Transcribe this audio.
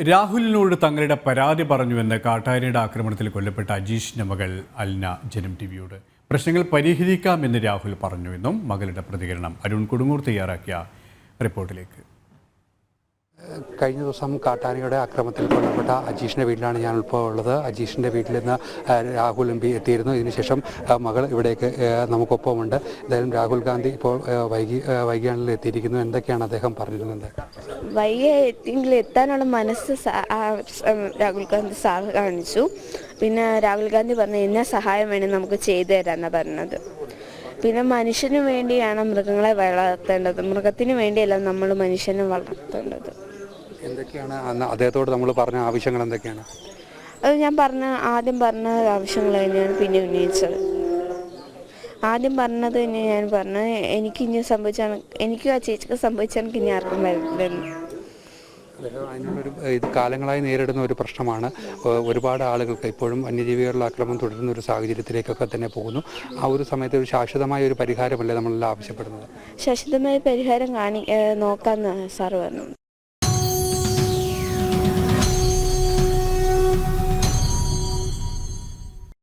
രാഹുലിനോട് തങ്ങളുടെ പരാതി പറഞ്ഞുവെന്ന് കാട്ടാനയുടെ ആക്രമണത്തിൽ കൊല്ലപ്പെട്ട അജീഷിന്റെ മകൾ അൽന ജനം ടിവിയോട് പ്രശ്നങ്ങൾ പരിഹരിക്കാമെന്ന് രാഹുൽ പറഞ്ഞുവെന്നും മകളുടെ പ്രതികരണം അരുൺ കൊടുങ്ങൂർ തയ്യാറാക്കിയ റിപ്പോർട്ടിലേക്ക്. കഴിഞ്ഞ ദിവസം കാട്ടാനയുടെ ആക്രമണത്തിൽ കൊല്ലപ്പെട്ട അജീഷിൻ്റെ വീട്ടിലാണ് ഞാൻ ഇപ്പോൾ ഉള്ളത്. അജീഷിൻ്റെ വീട്ടിൽ നിന്ന് രാഹുൽ എം പി എത്തിയിരുന്നു. ഇതിനുശേഷം മകൾ ഇവിടേക്ക് നമുക്കൊപ്പമുണ്ട്. എന്തായാലും രാഹുൽ ഗാന്ധി ഇപ്പോൾ വൈകിയാണിൽ എത്തിയിരിക്കുന്നു. എന്തൊക്കെയാണ് അദ്ദേഹം പറഞ്ഞിരുന്നത്? വൈകിയെങ്കിൽ എത്താനുള്ള മനസ്സ് രാഹുൽ ഗാന്ധി സാർ കാണിച്ചു. പിന്നെ രാഹുൽ ഗാന്ധി പറഞ്ഞു എന്നാ സഹായം വേണം നമുക്ക് ചെയ്തു തരാമെന്നാണ് പറഞ്ഞത്. പിന്നെ മനുഷ്യന് വേണ്ടിയാണ് മൃഗങ്ങളെ വളർത്തേണ്ടത്, മൃഗത്തിന് വേണ്ടിയല്ല നമ്മൾ മനുഷ്യനെ വളർത്തേണ്ടത്. എന്തൊക്കെയാണ് അദ്ദേഹത്തോട് നമ്മൾ പറഞ്ഞ ആവശ്യങ്ങൾ എന്തൊക്കെയാണ്? അത് ഞാൻ ആദ്യം പറഞ്ഞ ആവശ്യങ്ങൾ തന്നെയാണ് പിന്നെ ഉന്നയിച്ചത്. ആദ്യം പറഞ്ഞത് തന്നെ ഞാൻ പറഞ്ഞു, എനിക്കിനി സംഭവിച്ചാണ്, എനിക്കും ആ ചേച്ചിക്ക് സംഭവിച്ചാണെങ്കിൽ ഇനി ആർക്കും വരില്ലെന്ന്. അതിനുള്ളൊരു ഇത് കാലങ്ങളായി നേരിടുന്ന ഒരു പ്രശ്നമാണ്. ഒരുപാട് ആളുകൾക്ക് ഇപ്പോഴും വന്യജീവികളുടെ ആക്രമണം തുടരുന്ന ഒരു സാഹചര്യത്തിലേക്കൊക്കെ തന്നെ പോകുന്നു. ആ ഒരു സമയത്ത് ഒരു ശാശ്വതമായ ഒരു പരിഹാരമല്ലേ നമ്മളെല്ലാം ആവശ്യപ്പെടുന്നത്? ശാശ്വതമായ പരിഹാരം നോക്കാമെന്ന് സാറ് പറഞ്ഞു.